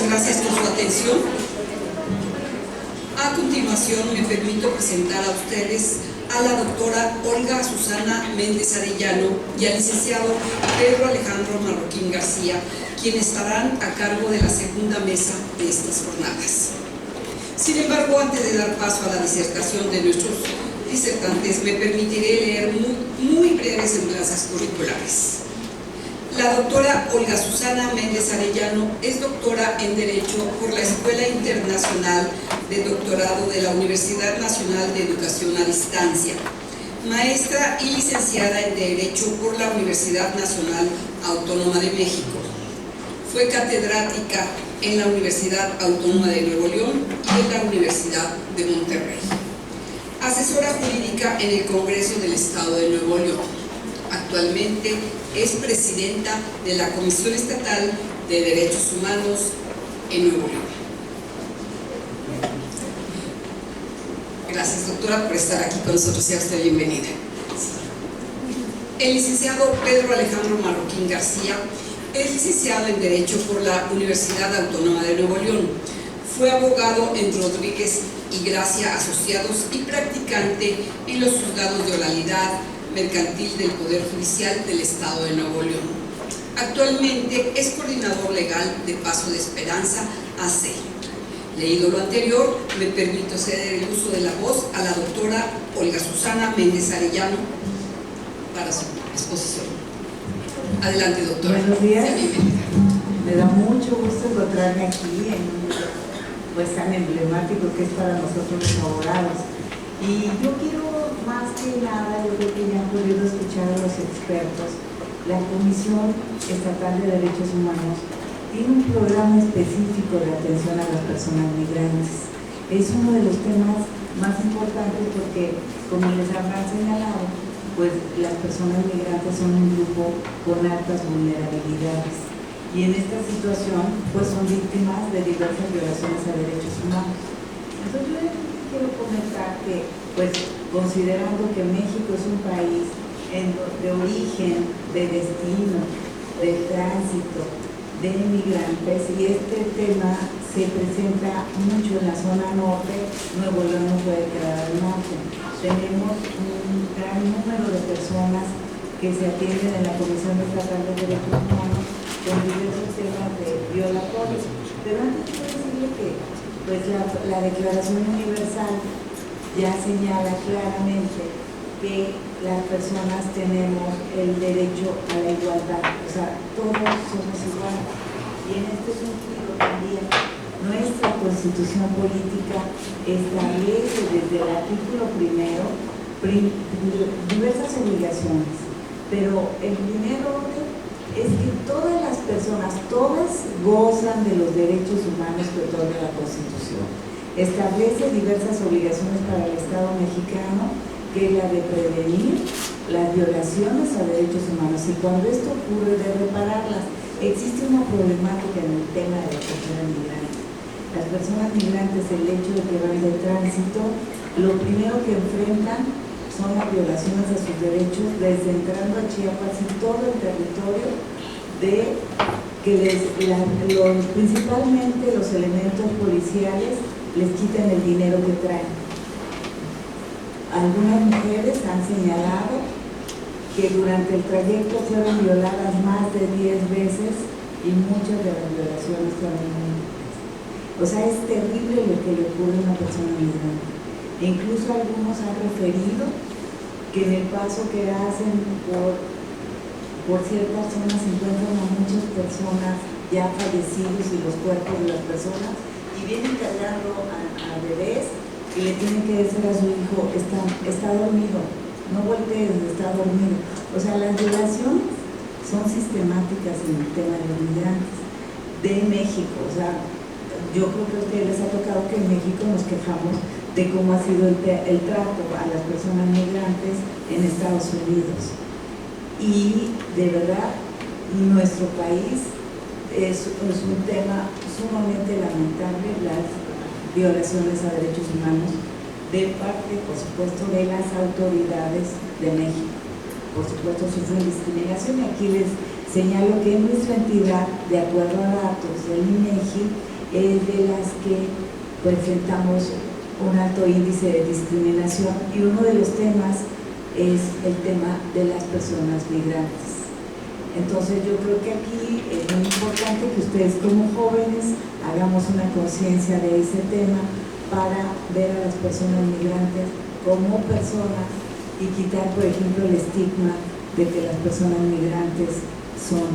gracias por su atención. A continuación me permito presentar a ustedes a la doctora Olga Susana Méndez Arellano y al licenciado Pedro Alejandro Marroquín García, quienes estarán a cargo de la segunda mesa de estas jornadas. Sin embargo, antes de dar paso a la disertación de nuestros disertantes, me permitiré leer muy breves semblanzas curriculares. La doctora Olga Susana Méndez Arellano es doctora en Derecho por la Escuela Internacional de Doctorado de la Universidad Nacional de Educación a Distancia, maestra y licenciada en Derecho por la Universidad Nacional Autónoma de México. Fue catedrática en la Universidad Autónoma de Nuevo León y en la Universidad de Monterrey. Asesora jurídica en el Congreso del Estado de Nuevo León. Actualmente es presidenta de la Comisión Estatal de Derechos Humanos en Nuevo León. Gracias, doctora, por estar aquí con nosotros. Sea usted bienvenida. El licenciado Pedro Alejandro Marroquín García es licenciado en Derecho por la Universidad Autónoma de Nuevo León. Fue abogado en Rodríguez y Gracia Asociados y practicante en los juzgados de oralidad mercantil del Poder Judicial del Estado de Nuevo León. Actualmente es coordinador legal de Paso de Esperanza AC. Leído lo anterior, me permito ceder el uso de la voz a la doctora Olga Susana Méndez Arellano para su exposición. Adelante, doctora. Buenos días. Me da mucho gusto encontrarme aquí en un lugar pues tan emblemático que es para nosotros los abogados. Y yo quiero, más que nada, yo creo que ya han podido escuchar a los expertos, la Comisión Estatal de Derechos Humanos tiene un programa específico de atención a las personas migrantes. Es uno de los temas más importantes porque, como les habrán señalado, pues las personas migrantes son un grupo con altas vulnerabilidades y en esta situación pues son víctimas de diversas violaciones a derechos humanos. Entonces yo quiero comentar que, pues considerando que México es un país de origen, de destino, de tránsito, de migrantes, y este tema se presenta mucho en la zona norte, Nuevo León no puede quedar al norte. Tenemos un gran número de personas que se atienden en la Comisión Estatal de Derechos Humanos con diversos temas de violatorios. Pero antes quiero decirle que pues la Declaración Universal ya señala claramente que las personas tenemos el derecho a la igualdad, o sea, todos somos iguales. Y en este sentido también nuestra Constitución Política establece desde el artículo primero diversas obligaciones, pero el primer orden es que todas las personas, todas gozan de los derechos humanos que otorga la Constitución. Establece diversas obligaciones para el Estado mexicano, que es la de prevenir las violaciones a derechos humanos y cuando esto ocurre de repararlas. Existe una problemática en el tema de las personas migrantes. Las personas migrantes, el hecho de que van de tránsito, lo primero que enfrentan son las violaciones a sus derechos desde entrando a Chiapas y todo el territorio de que principalmente los elementos policiales les quitan el dinero que traen. Algunas mujeres han señalado que durante el trayecto fueron violadas más de 10 veces y muchas de las violaciones fueron múltiples. O sea, es terrible lo que le ocurre a una persona migrante. E incluso algunos han referido que en el paso que hacen por ciertas zonas se encuentran a muchas personas ya fallecidos y los cuerpos de las personas y vienen cargando a bebés y le tienen que decir a su hijo, está dormido, no voltees, está dormido. O sea, las violaciones son sistemáticas en el tema de los migrantes de México. O sea, yo creo que a ustedes les ha tocado que en México nos quejamos de cómo ha sido el trato a las personas migrantes en Estados Unidos. Y de verdad, nuestro país es un tema sumamente lamentable, las violaciones a derechos humanos de parte, por supuesto, de las autoridades de México. Por supuesto, sufren discriminación y aquí les señalo que en nuestra entidad, de acuerdo a datos del INEGI, es de las que presentamos un alto índice de discriminación, y uno de los temas es el tema de las personas migrantes. Entonces yo creo que aquí es muy importante que ustedes como jóvenes hagamos una conciencia de ese tema para ver a las personas migrantes como personas y quitar, por ejemplo, el estigma de que las personas migrantes son,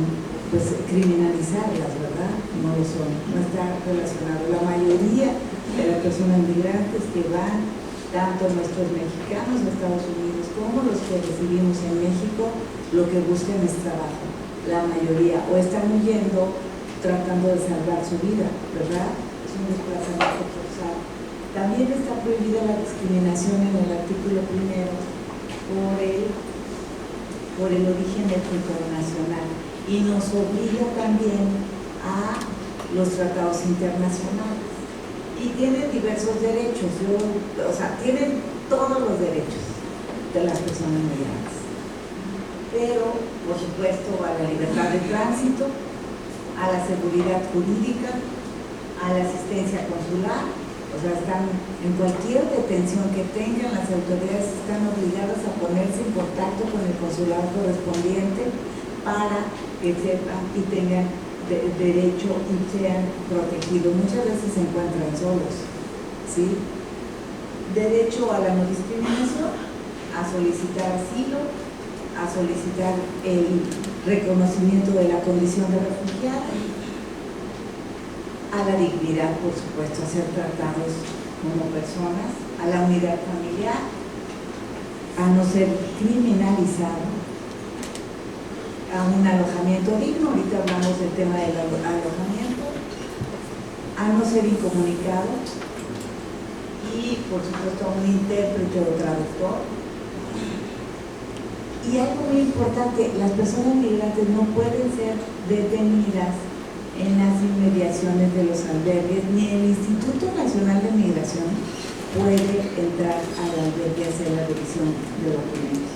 pues, criminalizarlas, ¿verdad? No lo son, no está relacionado. La mayoría de las personas migrantes que van, tanto nuestros mexicanos de Estados Unidos como los que recibimos en México, lo que buscan es trabajo. La mayoría, o están huyendo tratando de salvar su vida, ¿verdad? Es un desplazamiento forzado. También está prohibida la discriminación en el artículo 1 por el origen étnico nacional, y nos obliga también a los tratados internacionales. Y tienen diversos derechos, tienen todos los derechos de las personas migrantes, pero por supuesto a la libertad de tránsito, a la seguridad jurídica, a la asistencia consular. O sea, están en cualquier detención que tengan, las autoridades están obligadas a ponerse en contacto con el consulado correspondiente para que sepan y tengan derecho y sean protegidos. Muchas veces se encuentran solos, ¿sí? Derecho a la no discriminación, a solicitar asilo, a solicitar el reconocimiento de la condición de refugiado, a la dignidad, por supuesto, a ser tratados como personas, a la unidad familiar, a no ser criminalizado, a un alojamiento digno. Ahorita hablamos del tema del alojamiento, a no ser incomunicado y, por supuesto, a un intérprete o traductor. Y algo muy importante, las personas migrantes no pueden ser detenidas en las inmediaciones de los albergues, ni el Instituto Nacional de Migración puede entrar al albergue a hacer la revisión de documentos.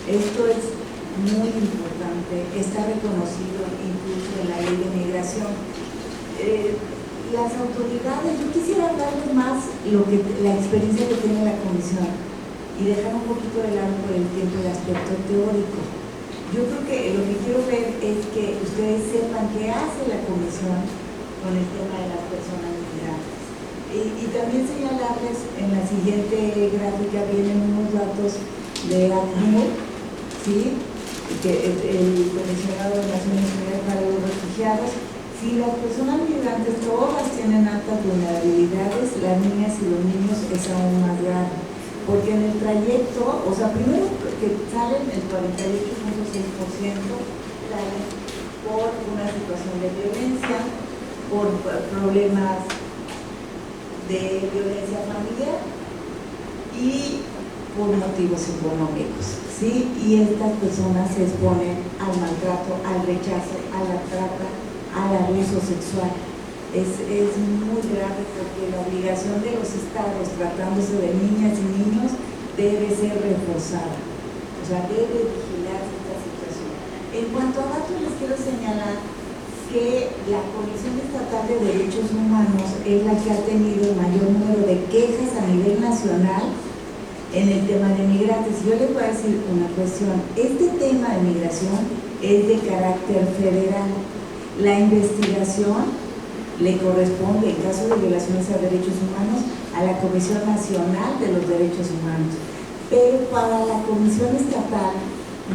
Esto es muy importante, está reconocido incluso en la ley de migración. Las autoridades, yo quisiera hablarles más la experiencia que tiene la comisión y dejar un poquito de lado por el tiempo el aspecto teórico. Yo creo que lo que quiero ver es que ustedes sepan qué hace la comisión con el tema de las personas migrantes. Y también señalarles, en la siguiente gráfica vienen unos datos de ACNUR, ¿sí? Que el comisionado de Naciones Unidas para los Refugiados. Si las personas migrantes todas tienen altas vulnerabilidades, las niñas y los niños es aún más grave, porque en el trayecto, o sea, primero que salen el 48.6% salen por una situación de violencia, por problemas de violencia familiar y por motivos económicos, ¿sí? Y estas personas se exponen al maltrato, al rechazo, a la trata, al abuso sexual. Es muy grave, porque la obligación de los estados tratándose de niñas y niños debe ser reforzada, o sea, debe vigilarse esta situación. En cuanto a datos, les quiero señalar que la Comisión Estatal de Derechos Humanos es la que ha tenido el mayor número de quejas a nivel nacional en el tema de migrantes. Yo les voy a decir una cuestión: este tema de migración es de carácter federal. La investigación le corresponde, en caso de violaciones a derechos humanos, a la Comisión Nacional de los Derechos Humanos, pero para la Comisión Estatal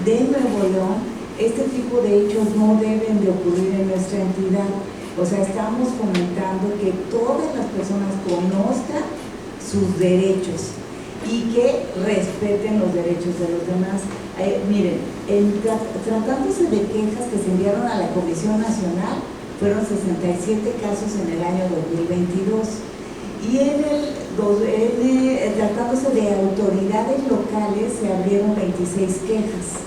de Nuevo León, este tipo de hechos no deben de ocurrir en nuestra entidad. O sea, estamos fomentando que todas las personas conozcan sus derechos y que respeten los derechos de los demás. Miren, tratándose de quejas que se enviaron a la Comisión Nacional, fueron 67 casos en el año 2022, y tratándose de autoridades locales se abrieron 26 quejas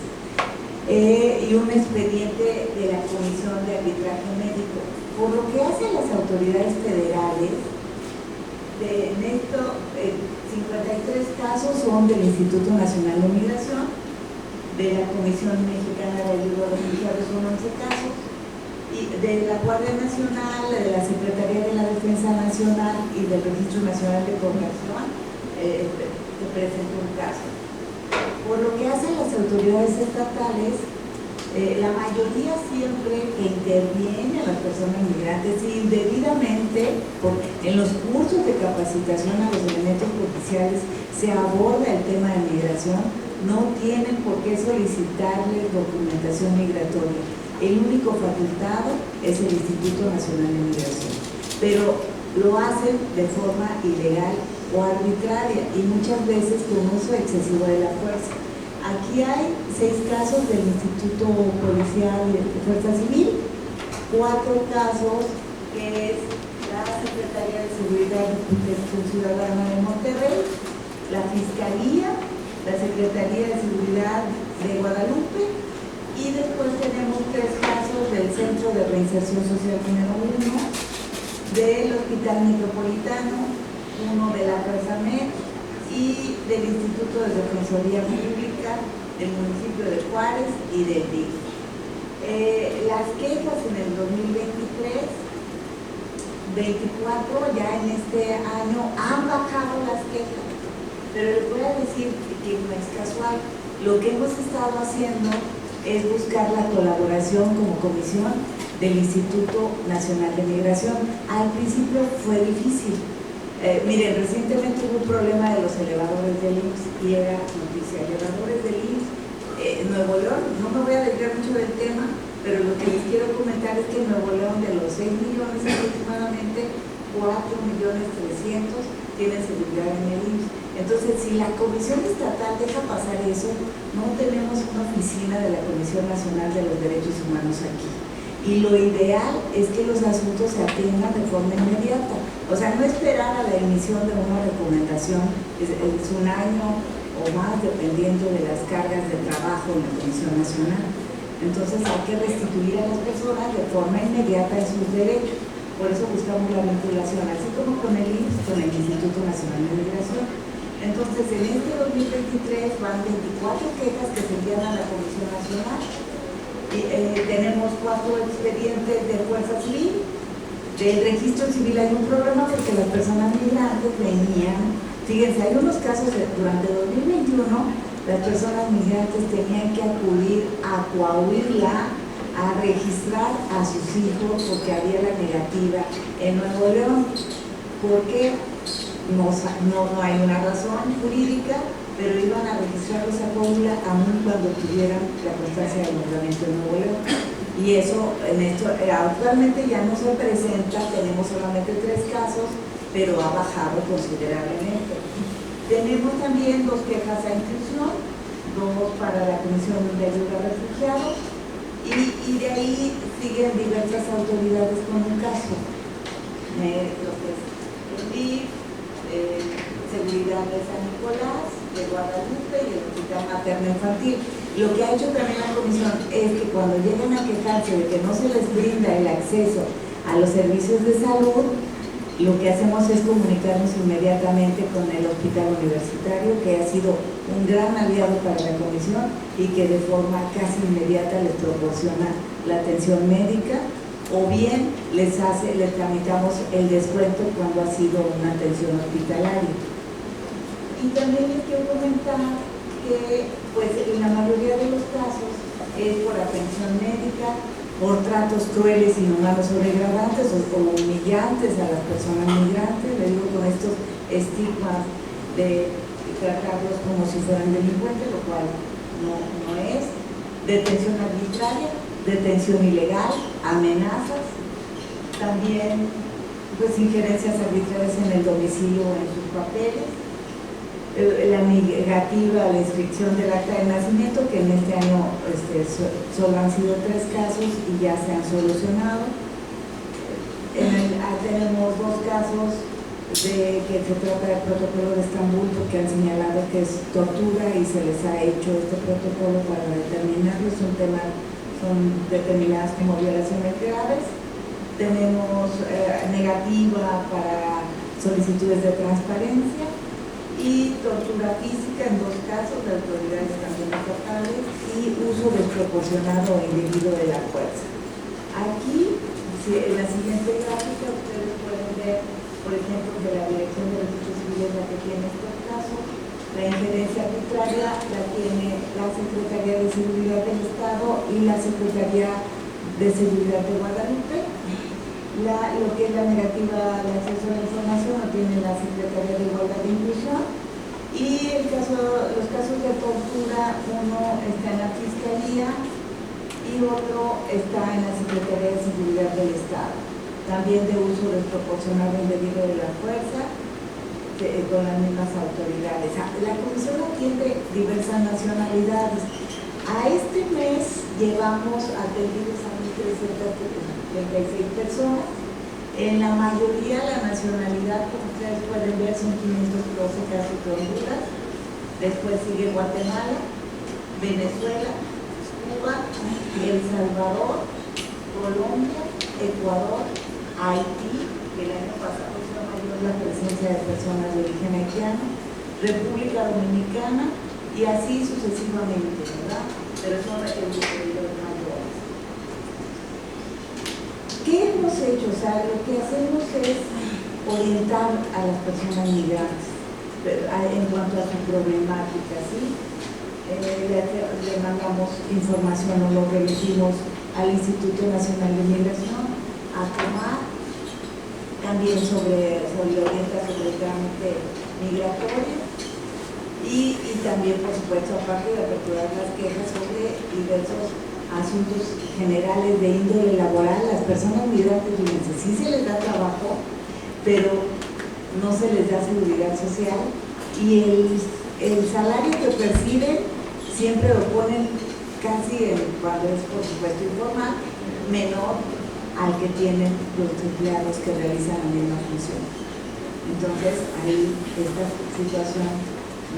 y un expediente de la Comisión de Arbitraje Médico. Por lo que hace a las autoridades federales, en esto 53 casos son del Instituto Nacional de Migración, de la Comisión Mexicana de Ayuda a Refugiados son 11 casos, y de la Guardia Nacional, de la Secretaría de la Nacional y del Registro Nacional de Cooperación se presentó un caso. Por lo que hacen las autoridades estatales, la mayoría siempre que interviene a las personas migrantes indebidamente, porque en los cursos de capacitación a los elementos policiales se aborda el tema de migración, no tienen por qué solicitarles documentación migratoria. El único facultado es el Instituto Nacional de Migración, pero lo hacen de forma ilegal o arbitraria y muchas veces con uso excesivo de la fuerza. Aquí hay 6 casos del Instituto Policial de Fuerza Civil, 4 casos que es la Secretaría de Seguridad y Protección Ciudadana de Monterrey, la Fiscalía, la Secretaría de Seguridad de Guadalupe, y después tenemos 3 casos del Centro de Reinserción Social número 1, del Hospital Metropolitano, uno de la Presamed y del Instituto de Defensoría Pública del municipio de Juárez y del DIF. Las quejas en el 2023, 24, ya en este año han bajado las quejas, pero les voy a decir que no es casual. Lo que hemos estado haciendo es buscar la colaboración como comisión del Instituto Nacional de Migración. Al principio fue difícil. Miren, recientemente hubo un problema de los elevadores del IMSS y era noticia. Elevadores del IMSS, Nuevo León, no me voy a dedicar mucho del tema, pero lo que les quiero comentar es que en Nuevo León, de los 6 millones aproximadamente, 4.300.000 tienen seguridad en el IMSS. Entonces, si la Comisión Estatal deja pasar eso, no tenemos una oficina de la Comisión Nacional de los Derechos Humanos aquí. Y lo ideal es que los asuntos se atiendan de forma inmediata. O sea, no esperar a la emisión de una recomendación, es un año o más dependiendo de las cargas de trabajo en la Comisión Nacional. Entonces hay que restituir a las personas de forma inmediata en sus derechos. Por eso buscamos la vinculación, así como con el IMSS, con el Instituto Nacional de Migración. Entonces, en este 2023 van 24 quejas que se envían a la Comisión Nacional. Tenemos 4 expedientes de Fuerza Civil. Del registro civil hay un problema porque las personas migrantes venían, fíjense, hay unos casos durante 2021, las personas migrantes tenían que acudir a Coahuila a registrar a sus hijos porque había la negativa en Nuevo León, porque no hay una razón jurídica, pero iban a registrarlos a Coahuila aún cuando tuvieran la constancia de nombramiento en Nuevo León. Y eso, actualmente ya no se presenta, tenemos solamente 3 casos, pero ha bajado considerablemente. Tenemos también 2 quejas a inclusión, 2 para la Comisión de Ayuda a Refugiados, y de ahí siguen diversas autoridades con un caso. Lo que es el DIF, Seguridad de San Nicolás, de Guadalupe y el Hospital Materno Infantil. Lo que ha hecho también la comisión es que cuando llegan a quejarse de que no se les brinda el acceso a los servicios de salud, lo que hacemos es comunicarnos inmediatamente con el hospital universitario, que ha sido un gran aliado para la comisión y que de forma casi inmediata les proporciona la atención médica, o bien les tramitamos el descuento cuando ha sido una atención hospitalaria. Y también les quiero comentar que pues, en la mayoría de los casos es por atención médica, por tratos crueles, inhumanos o degradantes o humillantes a las personas migrantes, le digo con estos estigmas de tratarlos como si fueran delincuentes, lo cual no es, detención arbitraria, detención ilegal, amenazas, también pues injerencias arbitrarias en el domicilio o en sus papeles, la negativa a la inscripción del acta de nacimiento, que en este año solo han sido 3 casos y ya se han solucionado. Tenemos 2 casos de que se trata del protocolo de Estambul, porque han señalado que es tortura y se les ha hecho este protocolo para determinarlo. Son determinadas como violaciones graves. Tenemos negativa para solicitudes de transparencia y tortura física en 2 casos de autoridades también estatales y uso desproporcionado o indebido de la fuerza. Aquí, en la siguiente gráfica, ustedes pueden ver que tiene este caso. La injerencia arbitraria la tiene la Secretaría de Seguridad del Estado y la Secretaría de Seguridad de Guadalupe. Lo que es la negativa de acceso a la información lo tiene la Secretaría de Igualdad e Inclusión. Y los casos de tortura, uno está en la Fiscalía y otro está en la Secretaría de Seguridad del Estado. También de uso desproporcionado indebido de la fuerza, con las mismas autoridades. La comisión atiende diversas nacionalidades. A este mes llevamos atendidos a 1.336 personas. En la mayoría la nacionalidad, como ustedes pueden ver, son 512 casos de Honduras. Después sigue Guatemala, Venezuela, Cuba, El Salvador, Colombia, Ecuador, Haití, que el año pasado fue mayor la presencia de personas de origen haitiano, República Dominicana y así sucesivamente, ¿verdad? Pero son los mayores. ¿Qué hemos hecho? O sea, lo que hacemos es orientar a las personas migrantes en cuanto a su problemática, ¿sí? Le mandamos información o lo remitimos al Instituto Nacional de Migración, a tomar también orienta sobre el trámite migratorio y también, por supuesto, aparte de aperturar las quejas sobre diversos asuntos generales de índole laboral. Las personas migrantes, fíjense, sí se les da trabajo, pero no se les da seguridad social y el salario que perciben siempre lo ponen casi, cuando es por supuesto informal, menor al que tienen los empleados que realizan la misma función. Entonces ahí esta situación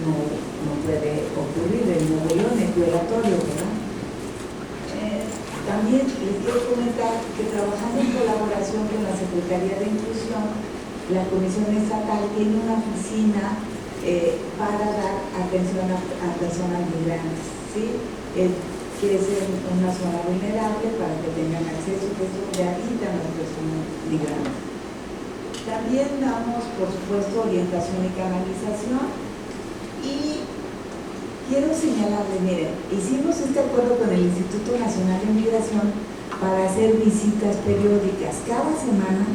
no puede ocurrir. El Nuevo León es violatorio, ¿verdad? También les quiero comentar que trabajando en colaboración con la Secretaría de Inclusión, la Comisión Estatal tiene una oficina para dar atención a personas migrantes, ¿sí? Que es en una zona vulnerable para que tengan acceso, que es donde habitan las personas migrantes. También damos, por supuesto, orientación y canalización. Y quiero señalarles, miren, hicimos este acuerdo con el Instituto Nacional de Migración para hacer visitas periódicas. Cada semana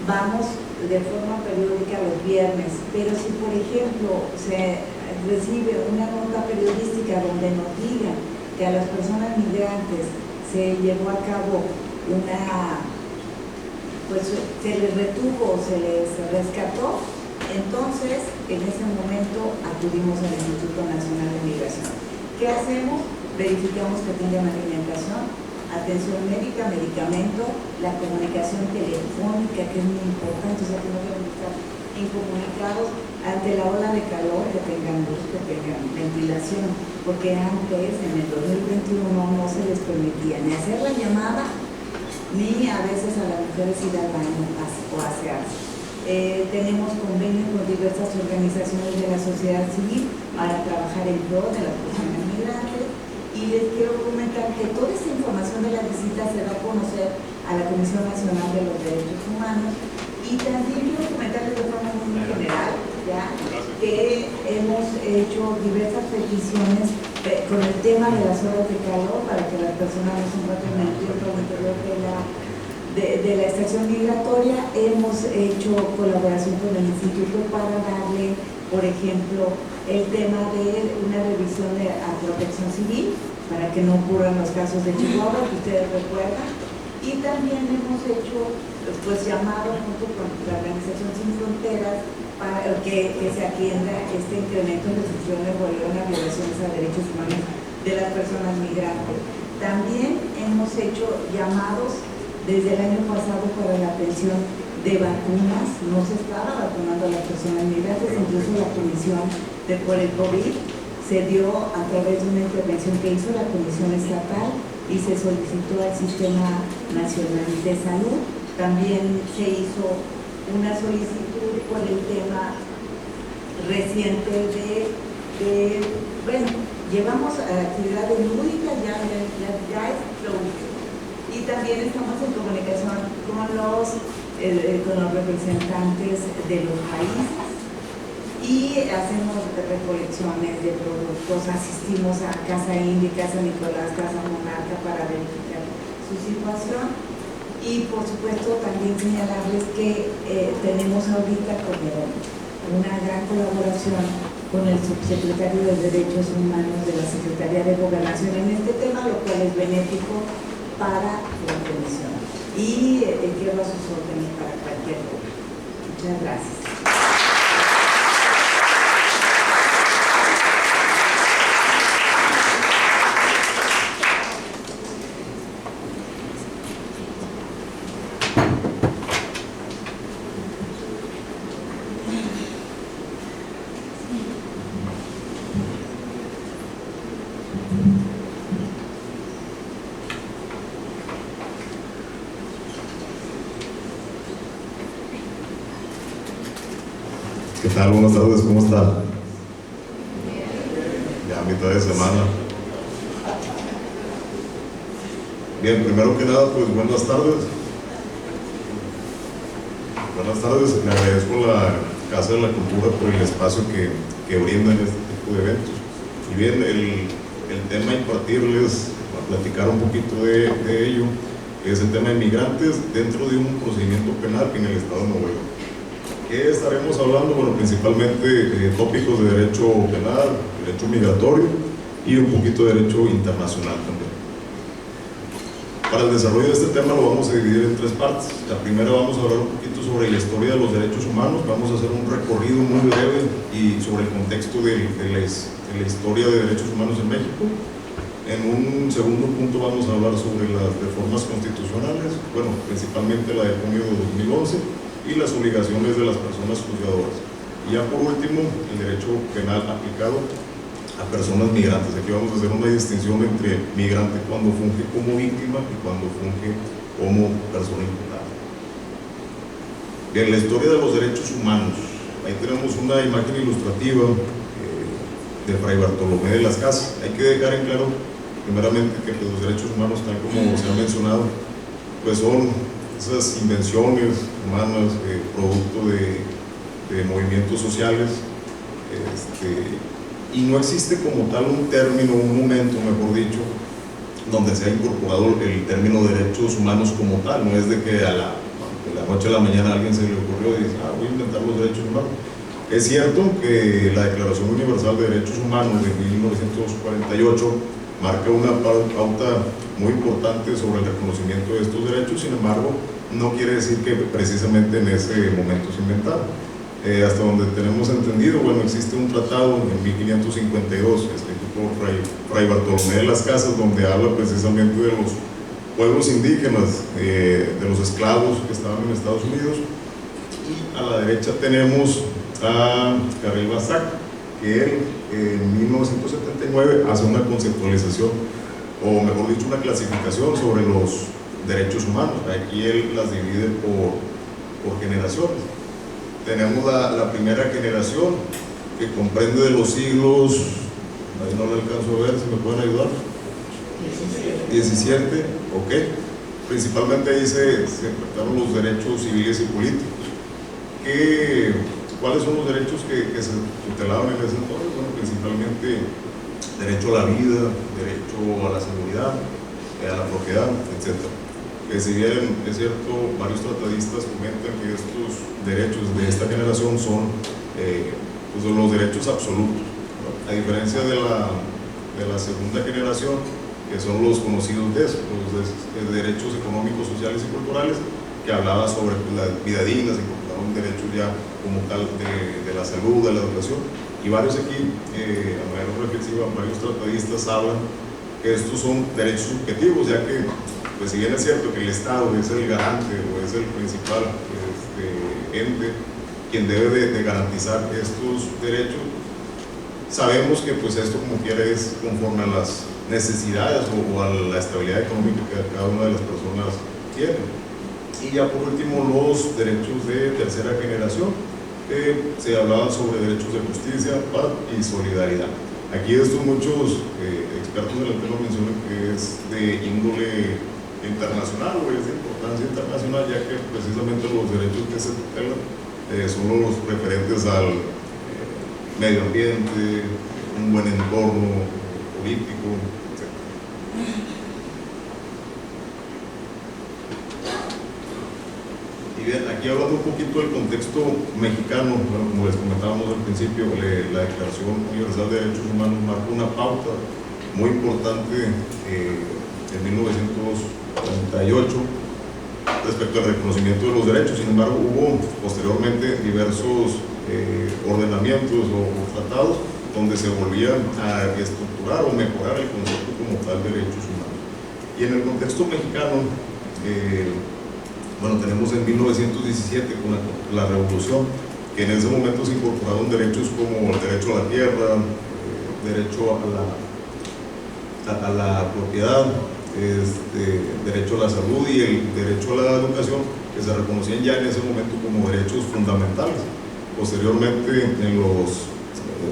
vamos de forma periódica los viernes, pero si por ejemplo se recibe una nota periodística donde nos digan que a las personas migrantes se llevó a cabo se les retuvo, se les rescató, entonces en ese momento acudimos al Instituto Nacional de Migración. ¿Qué hacemos? Verificamos que tengan alimentación, atención médica, medicamento, la comunicación telefónica, que es muy importante, o sea que no deben estar incomunicados ante la ola de calor, que tengan luz, que tengan ventilación, porque antes, en el 2021, no se les permitía ni hacer la llamada, ni a veces a las mujeres ir al baño o asearse. Tenemos convenios con diversas organizaciones de la sociedad civil para trabajar en pro de las personas migrantes. Y les quiero comentar que toda esta información de la visita se va a conocer a la Comisión Nacional de los Derechos Humanos. Y también quiero comentarles de forma muy general, ya, que hemos hecho diversas peticiones con el tema de las horas de calor para que las personas no se encuentren en el tiempo interior de la estación migratoria. Hemos hecho colaboración con el instituto para darle, por ejemplo, el tema de una revisión a protección civil para que no ocurran los casos de Chihuahua que ustedes recuerdan. Y también hemos hecho llamados junto con la Organización Sin Fronteras para que se atienda este incremento en restricciones o violaciones a derechos humanos de las personas migrantes. También hemos hecho llamados desde el año pasado para la atención de vacunas. No se estaba vacunando a las personas migrantes, incluso la comisión por el COVID se dio a través de una intervención que hizo la Comisión Estatal y se solicitó al Sistema Nacional de Salud. También se hizo una solicitud por el tema reciente llevamos actividades lúdicas, ya es lo último. Y también estamos en comunicación con los representantes de los países y hacemos recolecciones de productos, asistimos a Casa India, Casa Nicolás, Casa Monarca para verificar su situación. Y por supuesto también señalarles que tenemos ahorita como una gran colaboración con el subsecretario de Derechos Humanos de la Secretaría de Gobernación en este tema, lo cual es benéfico para la comisión. Y quedo a sus órdenes para cualquier cosa. Muchas gracias. ¿Qué tal? Buenas tardes, ¿cómo están? Ya a mitad de semana. Bien, primero que nada, pues buenas tardes. Buenas tardes, le agradezco a la Casa de la Cultura por el espacio que brindan este tipo de eventos. Y bien, el tema a impartirles, a platicar un poquito de ello, es el tema de migrantes dentro de un procedimiento penal en el Estado de Nuevo León. ¿Qué estaremos hablando? Bueno, principalmente tópicos de derecho penal, derecho migratorio y un poquito de derecho internacional también. Para el desarrollo de este tema lo vamos a dividir en tres partes. La primera vamos a hablar un poquito sobre la historia de los derechos humanos, vamos a hacer un recorrido muy breve y sobre el contexto de la historia de derechos humanos en México. En un segundo punto vamos a hablar sobre las reformas constitucionales, bueno, principalmente la de junio de 2011 y las obligaciones de las personas juzgadoras. Y ya por último, el derecho penal aplicado a personas migrantes. Aquí vamos a hacer una distinción entre migrante cuando funge como víctima y cuando funge como persona imputada. Bien, la historia de los derechos humanos. Ahí tenemos una imagen ilustrativa de Fray Bartolomé de las Casas. Hay que dejar en claro, primeramente, que los derechos humanos, tal como se ha mencionado, pues son esas invenciones humanas, producto de movimientos sociales, y no existe como tal un término, un momento, mejor dicho, donde se ha incorporado el término derechos humanos como tal. No es de que de la noche a la mañana a alguien se le ocurrió y dice, voy a inventar los derechos humanos. Es cierto que la Declaración Universal de Derechos Humanos de 1948 marca una pauta muy importante sobre el reconocimiento de estos derechos. Sin embargo, no quiere decir que precisamente en ese momento se inventaron. Hasta donde tenemos entendido, bueno, existe un tratado en 1552 escrito por Fray Bartolomé de las Casas, donde habla precisamente de los pueblos indígenas, de los esclavos que estaban en Estados Unidos. Y a la derecha tenemos a Carril Basac, que él en 1979 hace una conceptualización, o mejor dicho, una clasificación sobre los derechos humanos. Aquí él las divide por generaciones. Tenemos la primera generación, que comprende de los siglos, ahí no le alcanzo a ver, si me pueden ayudar, 17, ok. Principalmente ahí se trataron los derechos civiles y políticos. ¿Cuáles son los derechos que se tutelaban en ese entonces? Bueno, principalmente derecho a la vida, derecho a la seguridad, a la propiedad, etc. Que si bien es cierto, varios tratadistas comentan que estos derechos de esta generación son pues los derechos absolutos, ¿no? A diferencia de la segunda generación, que son los conocidos los derechos económicos, sociales y culturales, que hablaba sobre la vida digna, se incorporaron derechos ya como tal de la salud, de la educación, y varios aquí, a manera reflexiva, varios tratadistas hablan que estos son derechos subjetivos, ya que pues si bien es cierto que el Estado es el garante o es el principal ente quien debe de garantizar estos derechos, sabemos que pues esto como quiera es conforme a las necesidades o a la estabilidad económica que cada una de las personas tiene. Y ya por último, los derechos de tercera generación, se hablaban sobre derechos de justicia, paz y solidaridad. Aquí estos muchos expertos del tema mencionan que es de índole internacional o es de importancia internacional, ya que precisamente los derechos que se tutelan son los referentes al medio ambiente, un buen entorno político, etc. Y bien, aquí hablando un poquito del contexto mexicano, bueno, como les comentábamos al principio, la Declaración Universal de Derechos Humanos marca una pauta muy importante en 1948 respecto al reconocimiento de los derechos. Sin embargo, hubo posteriormente diversos ordenamientos o tratados donde se volvía a estructurar o mejorar el concepto como tal de derechos humanos. Y en el contexto mexicano, bueno, tenemos en 1917 con la Revolución, que en ese momento se incorporaron derechos como el derecho a la tierra, derecho a la propiedad, derecho a la salud y el derecho a la educación, que se reconocían ya en ese momento como derechos fundamentales. Posteriormente, en los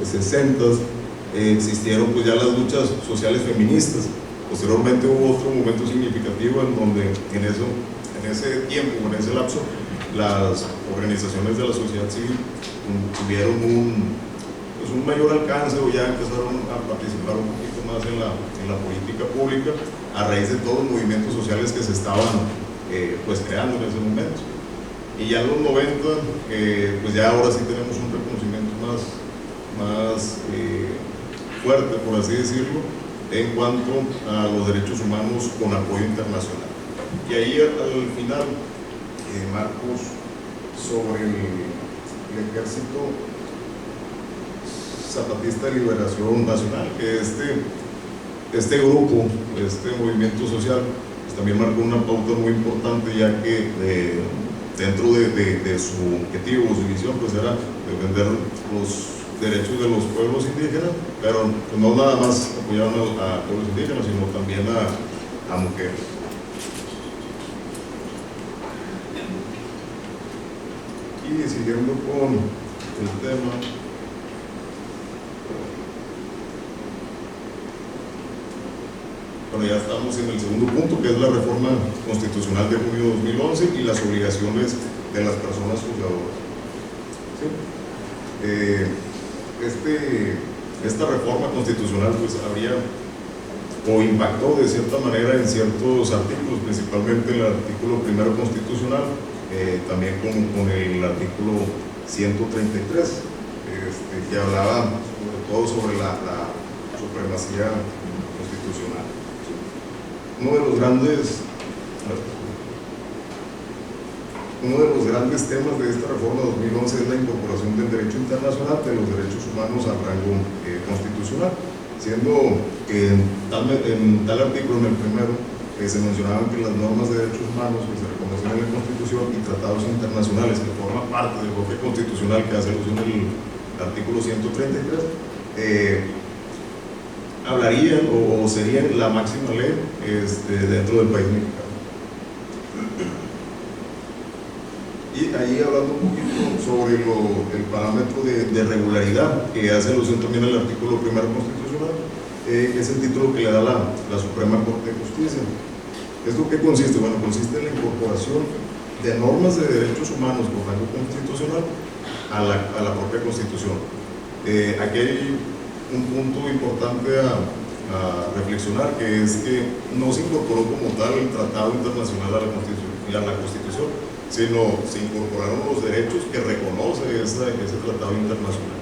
60s, existieron pues ya las luchas sociales feministas. Posteriormente hubo otro momento significativo en donde en ese tiempo, en ese lapso, las organizaciones de la sociedad civil tuvieron un mayor alcance o ya empezaron a participar un poquito más en la política pública a raíz de todos los movimientos sociales que se estaban pues creando en ese momento. Y ya en los 90, pues ya ahora sí tenemos un reconocimiento más fuerte, por así decirlo, en cuanto a los derechos humanos con apoyo internacional. Y ahí al final, Marcos, sobre el Ejército Zapatista de Liberación Nacional, que este grupo, este movimiento social, pues también marcó una pauta muy importante, ya que dentro de su objetivo, su visión, pues era defender los derechos de los pueblos indígenas, pero pues no nada más apoyaban a pueblos indígenas, sino también a mujeres. Y siguiendo con el tema, bueno, ya estamos en el segundo punto, que es la reforma constitucional de junio de 2011 y las obligaciones de las personas juzgadoras. ¿Sí? Esta reforma constitucional pues habría o impactó de cierta manera en ciertos artículos, principalmente en el artículo primero constitucional, también con el artículo 133, que hablaba sobre todo sobre la supremacía constitucional. Uno de los grandes temas de esta reforma 2011 es la incorporación del derecho internacional de los derechos humanos al rango constitucional, siendo que en tal artículo, en el primero, se mencionaban que las normas de derechos humanos que se reconocen en la Constitución y tratados internacionales que forman parte del bloque constitucional que hace alusión al artículo 133, hablarían o serían la máxima ley dentro del país mexicano. Y ahí hablando un poquito sobre el parámetro de regularidad que hace alusión también al artículo primero constitucional, es el título que le da la Suprema Corte de Justicia. ¿Esto qué consiste? Bueno, consiste en la incorporación de normas de derechos humanos por rango constitucional a la propia Constitución. Aquí hay un punto importante a reflexionar, que es que no se incorporó como tal el Tratado Internacional a la Constitución, sino se incorporaron los derechos que reconoce ese Tratado Internacional.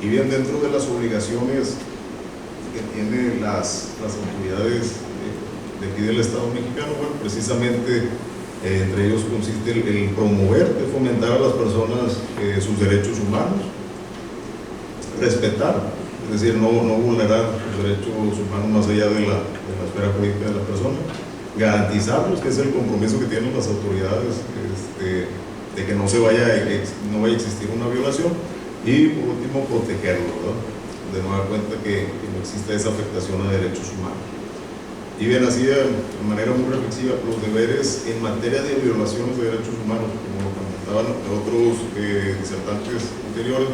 Y bien, dentro de las obligaciones que tienen las autoridades de aquí del Estado mexicano, bueno, precisamente entre ellos consiste el promover, de fomentar a las personas sus derechos humanos, respetar, es decir, no vulnerar los derechos humanos más allá de la esfera jurídica de la persona, garantizarlos, que es el compromiso que tienen las autoridades de que no vaya a existir una violación, y por último protegerlos, ¿verdad? De nueva cuenta que no exista esa afectación a derechos humanos. Y bien, así de manera muy reflexiva, los deberes en materia de violaciones de derechos humanos, como lo comentaban otros disertantes anteriores,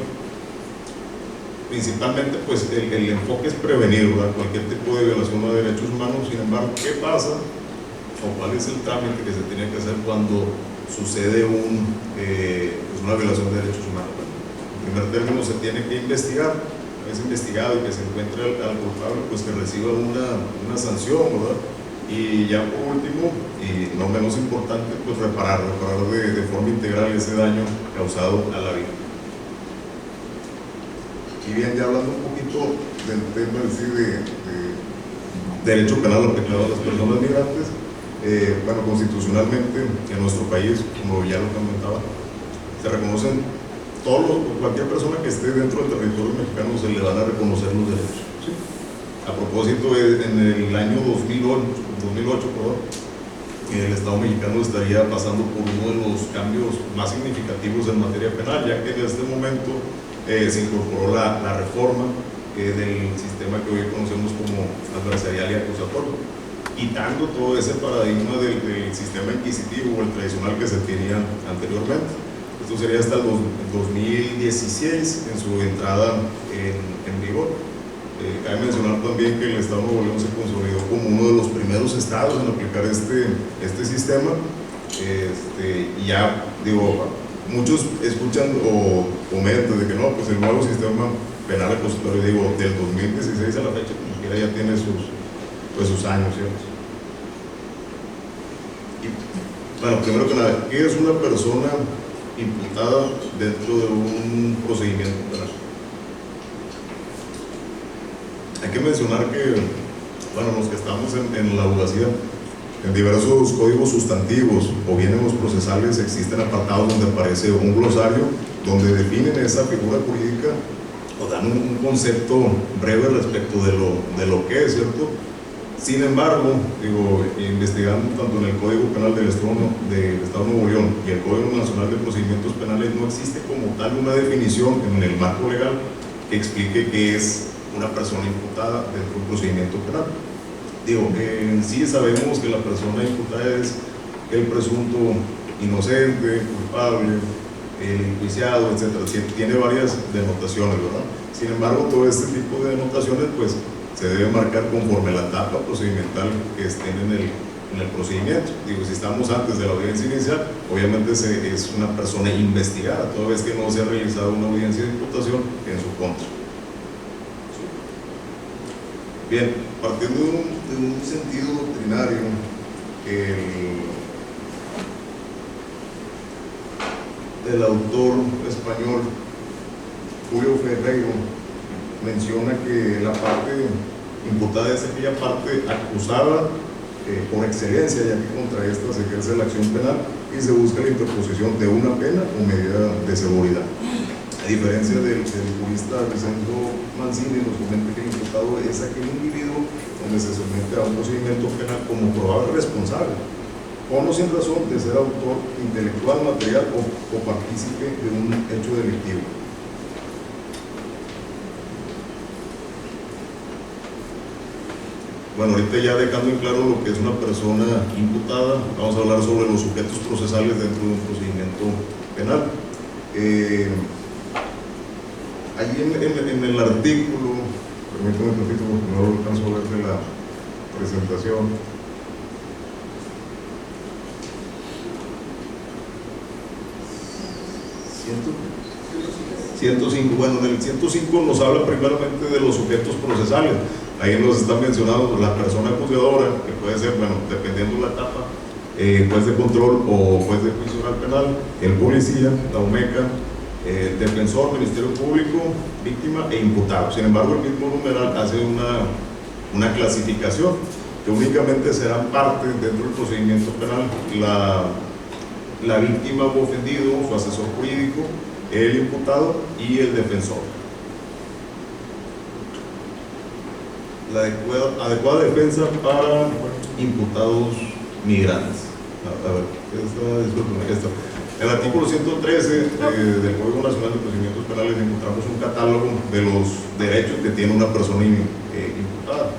principalmente pues el enfoque es prevenir, ¿verdad?, cualquier tipo de violación a derechos humanos. Sin embargo, ¿qué pasa o cuál es el trámite que se tiene que hacer cuando sucede una violación de derechos humanos? En primer término se tiene que investigar, una vez investigado y que se encuentre al culpable, pues que reciba una sanción, ¿verdad? Y ya por último, y no menos importante, pues reparar de forma integral ese daño causado a la víctima. Y bien, ya hablando un poquito del tema de derecho penal aplicado a las personas migrantes, bueno, constitucionalmente en nuestro país, como ya lo comentaba, se reconocen cualquier persona que esté dentro del territorio mexicano se le van a reconocer los derechos, ¿sí? A propósito, en el año 2008, el Estado mexicano estaría pasando por uno de los cambios más significativos en materia penal, ya que en este momento se incorporó la reforma del sistema que hoy conocemos como adversarial y acusatorio, quitando todo ese paradigma del sistema inquisitivo o el tradicional que se tenía anteriormente. Esto sería hasta el 2016 en su entrada en vigor. Cabe mencionar también que el Estado de Nuevo León se consolidó como uno de los primeros estados en aplicar este sistema. Y ya, digo, muchos escuchan o comentan de que no, pues el nuevo sistema penal acusatorio, digo, del 2016 a la fecha, como quiera ya tiene sus años, ¿cierto? Y, bueno, primero que nada, ¿qué es una persona imputada dentro de un procedimiento penal? Hay que mencionar que, bueno, los que estamos en la abogacía, en diversos códigos sustantivos o bien en los procesales existen apartados donde aparece un glosario donde definen esa figura jurídica o dan un concepto breve respecto de lo que es, ¿cierto? Sin embargo, digo, investigando tanto en el Código Penal del Estado de Nuevo León y el Código Nacional de Procedimientos Penales, no existe como tal una definición en el marco legal que explique qué es una persona imputada dentro de un procedimiento penal. Digo, en sí sabemos que la persona imputada es el presunto inocente, culpable, el enjuiciado, etc. Tiene varias denotaciones, ¿verdad? Sin embargo, todo este tipo de denotaciones pues se debe marcar conforme la etapa procedimental que estén en el procedimiento. Digo, si estamos antes de la audiencia inicial, obviamente es una persona investigada, toda vez que no se ha realizado una audiencia de imputación en su contra. Bien, partiendo de un sentido doctrinario, el autor español Julio Ferreiro menciona que la parte imputada es aquella parte acusada por excelencia, ya que contra esta se ejerce la acción penal y se busca la interposición de una pena o medida de seguridad. A diferencia del jurista Vicente Mancini, nos comenta que el imputado es aquel individuo donde se somete a un procedimiento penal como probable responsable, con o sin razón de ser autor intelectual, material o partícipe de un hecho delictivo. Bueno, ahorita ya dejando en claro lo que es una persona imputada, vamos a hablar sobre los sujetos procesales dentro de un procedimiento penal. Allí en el artículo, permítame un poquito porque no lo alcanzo a ver de la presentación. ¿105? Bueno, en el 105 nos habla primeramente de los sujetos procesales. Ahí nos está mencionando la persona juzgadora, que puede ser, bueno, dependiendo de la etapa, juez de control o juez de juicio oral penal, el policía, la UMECA, defensor, Ministerio Público, víctima e imputado. Sin embargo, el mismo numeral hace una clasificación que únicamente será parte dentro del procedimiento penal la víctima o ofendido, su asesor jurídico, el imputado y el defensor. La adecuada defensa para imputados migrantes. A ver, esta. En el artículo 113 del Código Nacional de Procedimientos Penales encontramos un catálogo de los derechos que tiene una persona imputada.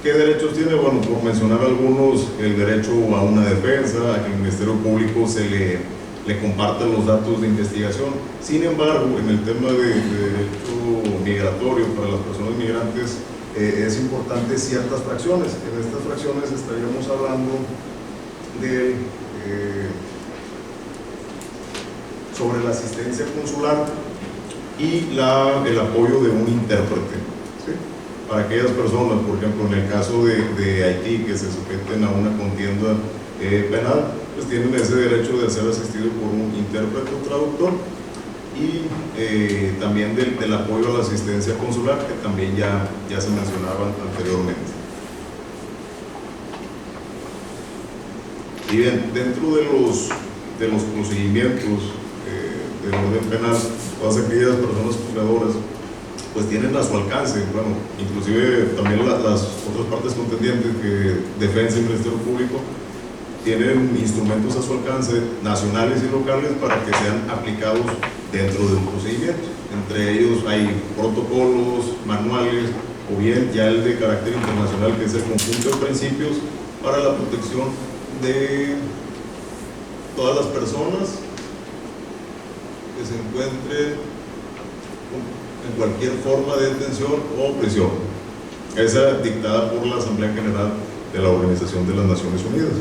¿Qué derechos tiene? Bueno, por mencionar algunos, el derecho a una defensa, a que el Ministerio Público se le compartan los datos de investigación. Sin embargo, en el tema de derecho migratorio para las personas migrantes es importante ciertas fracciones. En estas fracciones estaríamos hablando de sobre la asistencia consular y el apoyo de un intérprete, ¿sí? Para aquellas personas, por ejemplo, en el caso de Haití, que se someten a una contienda penal, pues tienen ese derecho de ser asistido por un intérprete o traductor, y también del apoyo a la asistencia consular, que también ya se mencionaba anteriormente. Y bien, dentro de los procedimientos del orden penal, todas aquellas personas juzgadoras pues tienen a su alcance, bueno, inclusive también las otras partes contendientes, que defensa y Ministerio Público, tienen instrumentos a su alcance, nacionales y locales, para que sean aplicados dentro de un procedimiento. Entre ellos hay protocolos, manuales, o bien ya el de carácter internacional, que es el conjunto de principios para la protección de todas las personas que se encuentren en cualquier forma de detención o prisión. Esa dictada por la Asamblea General de la Organización de las Naciones Unidas.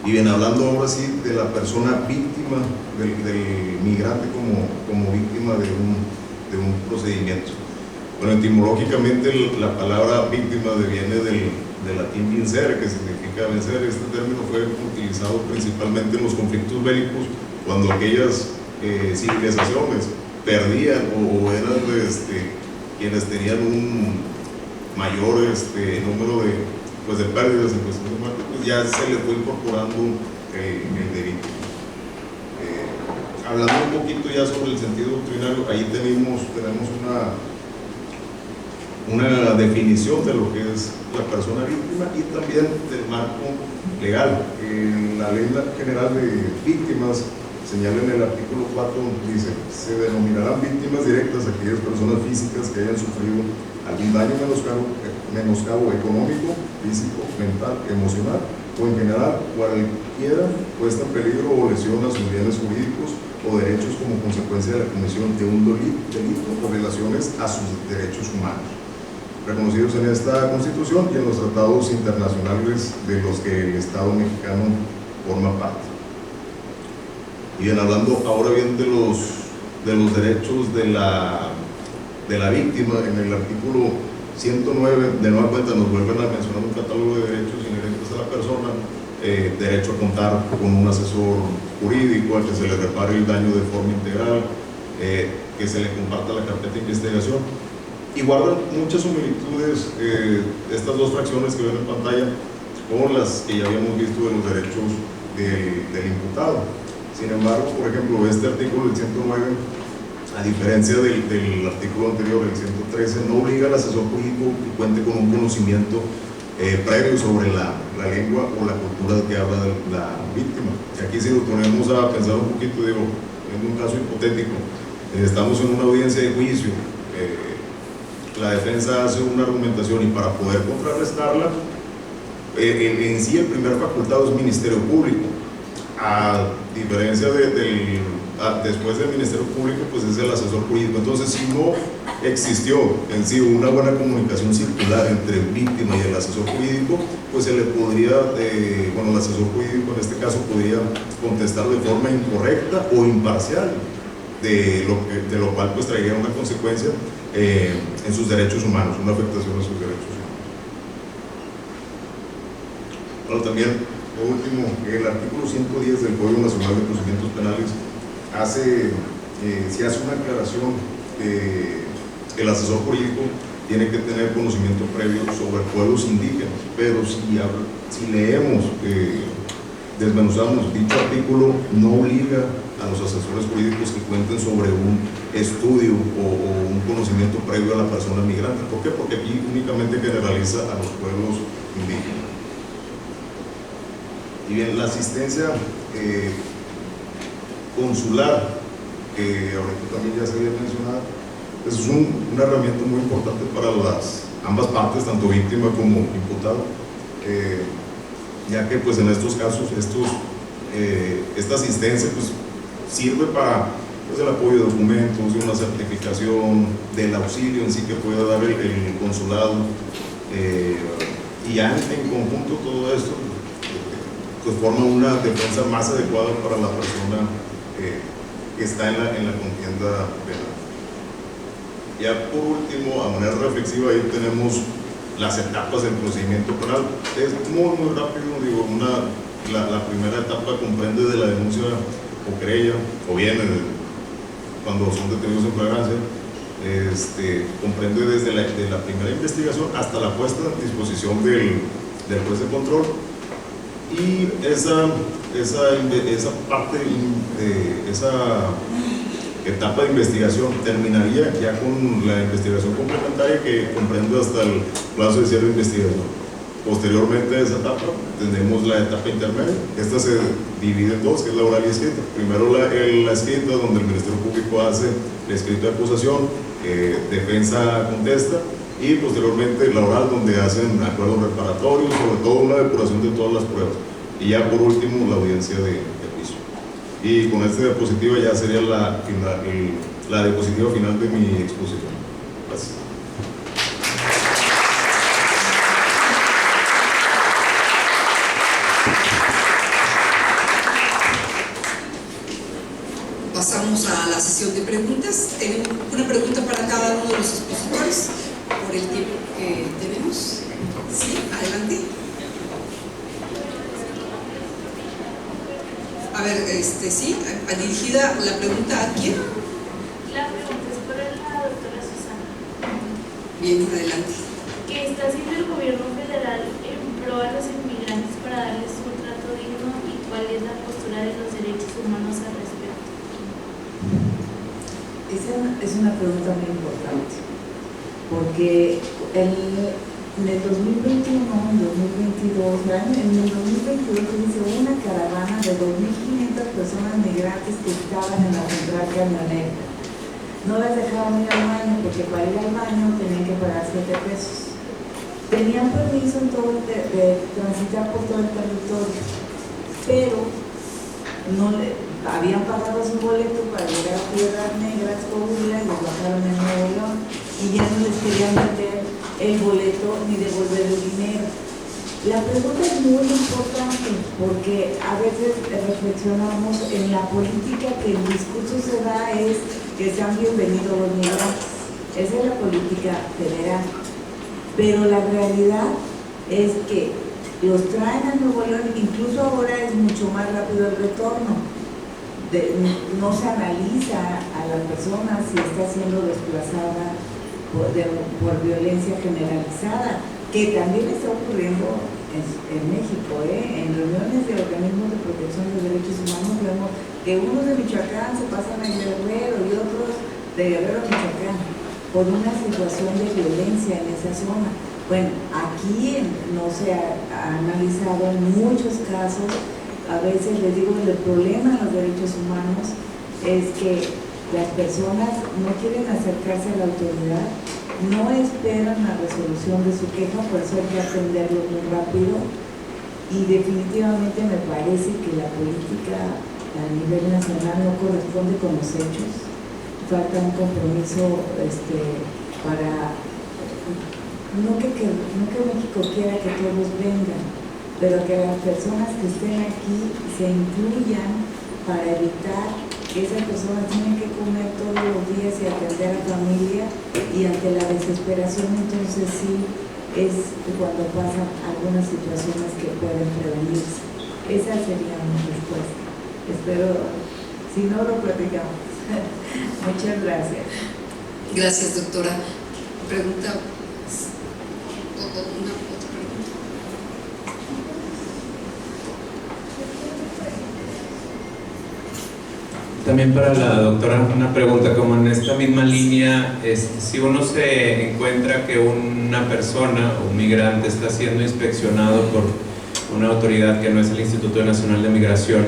Y bien, hablando ahora sí de la persona víctima, del migrante como víctima de un procedimiento. Bueno, etimológicamente la palabra víctima deviene del latín vincere, que significa vencer. Este término fue utilizado principalmente en los conflictos bélicos, cuando aquellas civilizaciones perdían o eran quienes tenían un mayor número de pérdidas en cuestión de muerte, pues ya se le fue incorporando el delito. Hablando un poquito ya sobre el sentido doctrinario, ahí tenemos una definición de lo que es la persona víctima y también del marco legal. La Ley General de Víctimas señala en el artículo 4, dice: se denominarán víctimas directas aquellas personas físicas que hayan sufrido algún daño, menoscabo económico, físico, mental, emocional o en general cualquiera puesta en peligro o lesión a sus bienes jurídicos o derechos como consecuencia de la comisión de un delito o violaciones a sus derechos humanos, reconocidos en esta Constitución y en los tratados internacionales de los que el Estado mexicano forma parte. Y bien, hablando ahora bien de los derechos de la víctima, en el artículo 109, de nueva cuenta nos vuelven a mencionar un catálogo de derechos inherentes a la persona: derecho a contar con un asesor jurídico, a que se le repare el daño de forma integral, que se le comparta la carpeta de investigación. Y guardan muchas similitudes estas dos fracciones que ven en pantalla con las que ya habíamos visto de los derechos del imputado. Sin embargo, por ejemplo, este artículo del 109, a diferencia del artículo anterior, el 113, no obliga al asesor jurídico que cuente con un conocimiento previo sobre la lengua o la cultura que habla la víctima. Y aquí, si nos ponemos a pensar un poquito, digo, en un caso hipotético, estamos en una audiencia de juicio, la defensa hace una argumentación y para poder contrarrestarla, en sí el primer facultado es Ministerio Público. A diferencia después del Ministerio Público, pues es el asesor jurídico. Entonces, si no existió en sí una buena comunicación circular entre el víctima y el asesor jurídico, pues se le podría, el asesor jurídico en este caso podría contestar de forma incorrecta o imparcial, de lo cual pues traería una consecuencia en sus derechos humanos, una afectación a sus derechos humanos. Bueno, también, por último, el artículo 110 del Código Nacional de Procedimientos Penales se hace una aclaración que el asesor jurídico tiene que tener conocimiento previo sobre pueblos indígenas, pero si leemos, desmenuzamos dicho artículo, no obliga a los asesores jurídicos que cuenten sobre un estudio o un conocimiento previo a la persona migrante. ¿Por qué? Porque aquí únicamente generaliza a los pueblos indígenas. Y bien, la asistencia consular, que ahorita también ya se había mencionado, es una herramienta muy importante para ambas partes, tanto víctima como imputado, ya que pues en estos casos esta asistencia pues sirve para el apoyo de documentos, de una certificación, del auxilio en sí que pueda dar el consulado, y ya en conjunto todo esto pues forma una defensa más adecuada para la persona que está en la contienda penal. Ya por último, a manera reflexiva, ahí tenemos las etapas del procedimiento penal. Es muy rápido, digo, la primera etapa comprende de la denuncia o querella, o bien cuando son detenidos en flagrancia, comprende desde la primera investigación hasta la puesta en disposición del juez de control. Y esa etapa de investigación terminaría ya con la investigación complementaria, que comprende hasta el plazo de cierre de investigación. Posteriormente a esa etapa tenemos la etapa intermedia. Esta se divide en dos, que es la oral y escrita. Primero la escrita, donde el Ministerio Público hace el escrito de acusación, defensa contesta, y posteriormente la oral, donde hacen acuerdos reparatorios, sobre todo una depuración de todas las pruebas, y ya por último la audiencia de juicio. Y con esta diapositiva ya sería la diapositiva final de mi exposición. Gracias. Pasamos a la sesión de preguntas. Tenemos una pregunta para cada uno de los expositores por el tiempo que tenemos. Sí, adelante. A ver, sí, dirigida la pregunta ¿a quién? La pregunta es para la doctora Susana. Bien, adelante. ¿Qué está haciendo el gobierno federal en pro a los inmigrantes para darles un trato digno y cuál es la postura de los derechos humanos al respecto? Esa es una pregunta muy importante, porque en el 2021, en 2022, en el 2022 se hizo una caravana de 2.500 personas migrantes que estaban en la central camionera. No las dejaban ir al baño, porque para ir al baño tenían que pagar 7 pesos. Tenían permiso de transitar por todo el territorio, pero habían pagado su boleto para llegar a Piedras Negras, Coahuila, y los bajaron en Nuevo León, y ya no les querían meter el boleto ni devolver el dinero. La pregunta es muy importante, porque a veces reflexionamos en la política, que el discurso se da es que sean bienvenidos los migrantes. Esa es la política federal, pero la realidad es que los traen a Nuevo León. Incluso ahora es mucho más rápido el retorno. No se analiza a la persona si está siendo desplazada por violencia generalizada, que también está ocurriendo en México. En reuniones de organismos de protección de derechos humanos vemos que unos de Michoacán se pasan a Guerrero y otros de Guerrero a Michoacán por una situación de violencia en esa zona. Bueno, aquí no se ha analizado en muchos casos. A veces les digo, el problema en los derechos humanos es que las personas no quieren acercarse a la autoridad, no esperan la resolución de su queja, por eso hay que atenderlo muy rápido. Y definitivamente me parece que la política a nivel nacional no corresponde con los hechos. Falta un compromiso para, no que México quiera que todos vengan, pero que las personas que estén aquí se incluyan para evitar que esas personas tienen que comer todos los días y atender a familia, y ante la desesperación entonces sí es cuando pasan algunas situaciones que pueden prevenirse. Esa sería mi respuesta. Espero, si no, lo platicamos. Muchas gracias. Gracias, doctora. Pregunta. También para la doctora una pregunta, como en esta misma línea, si uno se encuentra que una persona o un migrante está siendo inspeccionado por una autoridad que no es el Instituto Nacional de Migración,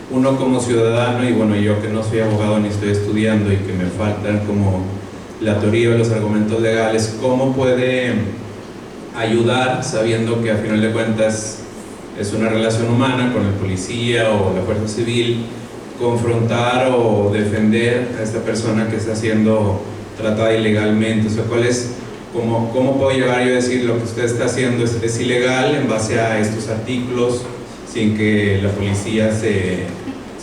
uno como ciudadano, y bueno, yo que no soy abogado ni estoy estudiando y que me faltan como la teoría o los argumentos legales, ¿cómo puede ayudar sabiendo que a final de cuentas es una relación humana con el policía o la fuerza civil, confrontar o defender a esta persona que está siendo tratada ilegalmente? O sea, ¿cómo puedo llegar yo a decir lo que usted está haciendo es ilegal en base a estos artículos? sin que la policía se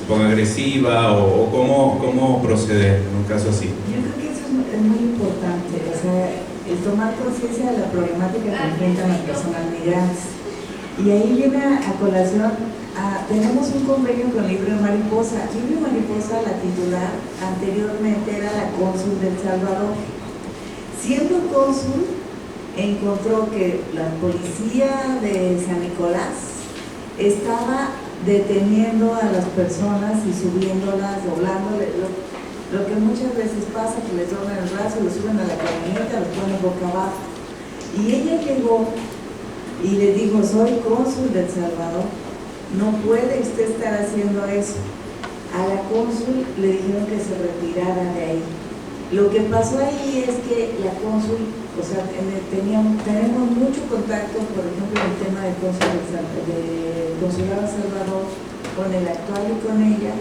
ponga agresiva, o cómo proceder en un caso así? Yo creo que eso es muy importante, o sea, el tomar conciencia de la problemática que enfrentan las personas migrantes. Y ahí viene a colación, tenemos un convenio con Libre Mariposa. Libre Mariposa, la titular, anteriormente era la cónsul de El Salvador. Siendo cónsul, encontró que la policía de San Nicolás estaba deteniendo a las personas y subiéndolas, doblándole, lo que muchas veces pasa, que les doblan el brazo, los suben a la camioneta, los ponen boca abajo. Y ella llegó y le dijo: soy cónsul de El Salvador, no puede usted estar haciendo eso. A la cónsul le dijeron que se retirara de ahí. Lo que pasó ahí es que la cónsul, o sea, tenemos mucho contacto, por ejemplo, en el tema del consulado de Salvador, con el actual y con ella,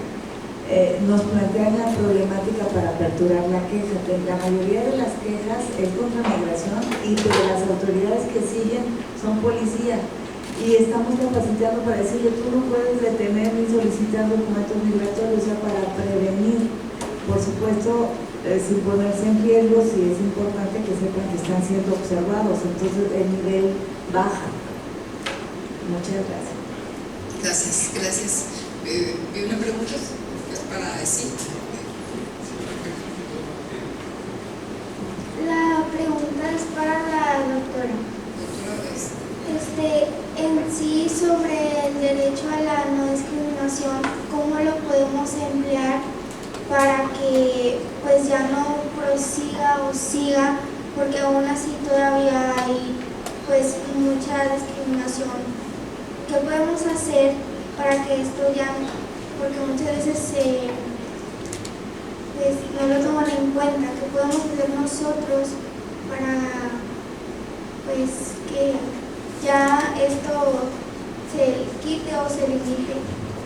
nos plantean la problemática para aperturar la queja. La mayoría de las quejas es contra migración, y pero las autoridades que siguen son policía, y estamos capacitando para decirle: tú no puedes detener ni solicitar documentos migratorios, o sea, para prevenir, por supuesto, sin ponerse en riesgo. Sí es importante que sepan que están siendo observados, entonces el nivel baja. Muchas gracias. Gracias. ¿Hay una pregunta? Para decir. La pregunta es para la doctora. En sí, sobre el derecho a la no discriminación, ¿cómo lo podemos emplear para que pues ya no prosiga o siga? Porque aún así todavía hay pues mucha discriminación. ¿Qué podemos hacer para que esto ya, porque muchas veces pues no lo toman en cuenta? ¿Qué podemos hacer nosotros para pues que ya esto se quite o se limite?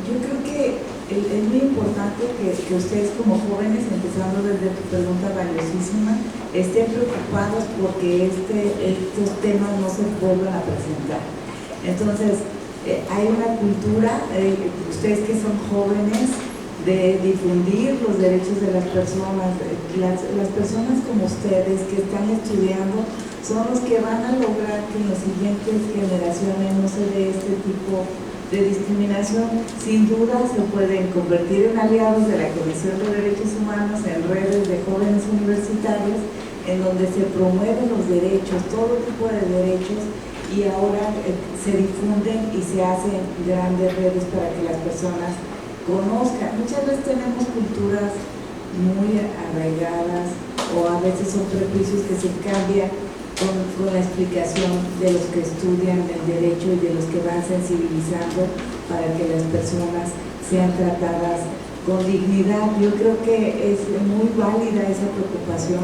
Yo creo que es muy importante que ustedes, como jóvenes, empezando desde tu pregunta valiosísima, estén preocupados porque estos temas no se vuelvan a presentar. Entonces, hay una cultura, ustedes que son jóvenes, de difundir los derechos de las personas. Las personas como ustedes que están estudiando son los que van a lograr que en las siguientes generaciones no se dé este tipo de discriminación. Sin duda se pueden convertir en aliados de la Comisión de Derechos Humanos, en redes de jóvenes universitarios, en donde se promueven los derechos, todo tipo de derechos, y ahora se difunden y se hacen grandes redes para que las personas conozcan. Muchas veces tenemos culturas muy arraigadas, o a veces son prejuicios que se cambian con la explicación de los que estudian el derecho y de los que van sensibilizando para que las personas sean tratadas con dignidad. Yo creo que es muy válida esa preocupación.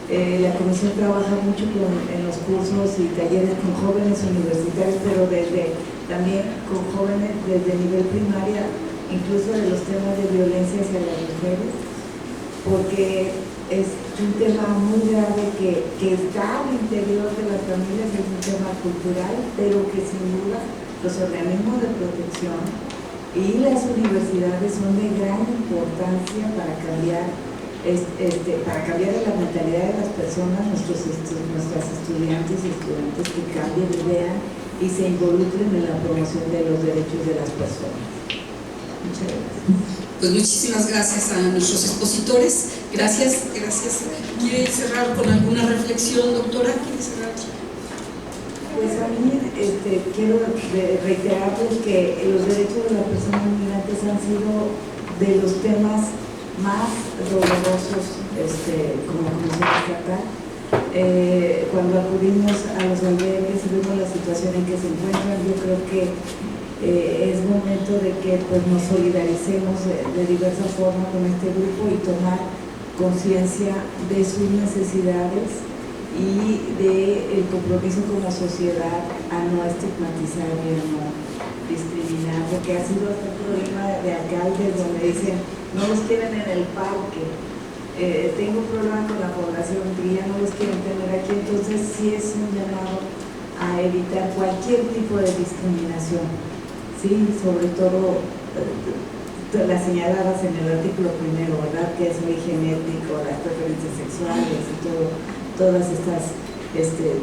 La Comisión trabaja mucho en los cursos y talleres con jóvenes universitarios, pero también con jóvenes desde nivel primaria, incluso de los temas de violencia hacia las mujeres, porque es un tema muy grave que está al interior de las familias, es un tema cultural, pero que sin duda los organismos de protección y las universidades son de gran importancia para cambiar la mentalidad de las personas, nuestras estudiantes y estudiantes, que cambien, vean y se involucren en la promoción de los derechos de las personas. Muchas gracias. Pues muchísimas gracias a nuestros expositores. Gracias. ¿Quiere cerrar con alguna reflexión, doctora? ¿Quiere cerrar? Pues a mí quiero reiterarles que los derechos de las personas migrantes han sido de los temas más dolorosos como Comisión Estatal. Cuando acudimos a los albergues y vemos la situación en que se encuentran, yo creo que es momento de que pues, nos solidaricemos de diversa forma con este grupo y tomar conciencia de sus necesidades y del compromiso como sociedad a no estigmatizar y a no discriminar, porque ha sido este problema de alcaldes donde dicen: no los quieren en el parque, tengo problemas con la población que ya no los quieren tener aquí. Entonces sí es un llamado a evitar cualquier tipo de discriminación, Sí, sobre todo las señaladas en el artículo primero, ¿verdad? Que es origen étnico, las preferencias sexuales y todas estas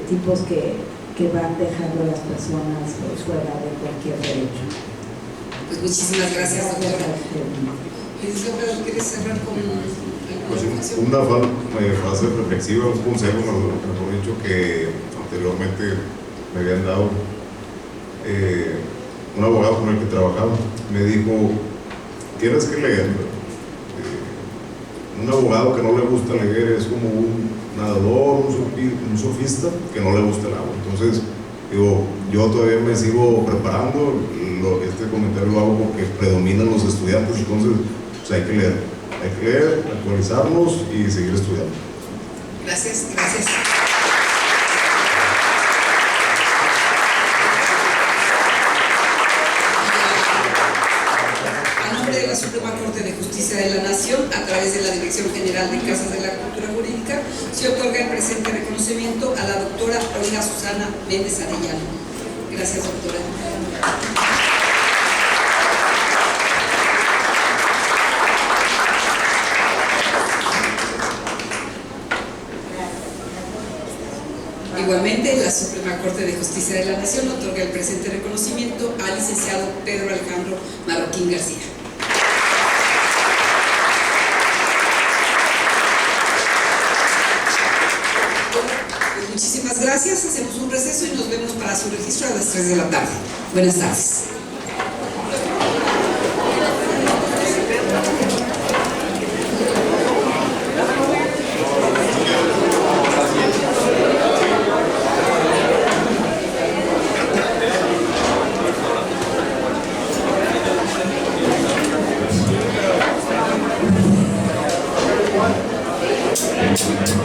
tipos que van dejando a las personas fuera de cualquier derecho. Pues muchísimas gracias, doctora. Licenciado, ¿quieres cerrar con una frase reflexiva, un consejo, mejor dicho, que anteriormente me habían dado un abogado con el que trabajaba. Me dijo, tienes que leer. Un abogado que no le gusta leer es como un nadador, un surfista que no le gusta el agua. Entonces, digo, yo todavía me sigo preparando. Este comentario lo hago porque predominan los estudiantes, entonces pues hay que leer, actualizarnos y seguir estudiando. Gracias, gracias. A nombre de la Suprema Corte de Justicia de la Nación, a través de la Dirección General de Casas de la Cultura Jurídica, se otorga el presente reconocimiento a la doctora Olga Susana Méndez Arellano. Gracias, doctora. Igualmente, la Suprema Corte de Justicia de la Nación otorga el presente reconocimiento al licenciado Pedro Alejandro Marroquín García. Pues muchísimas gracias, hacemos un receso y nos vemos para su registro a las 3 de la tarde. Buenas tardes. Thank you.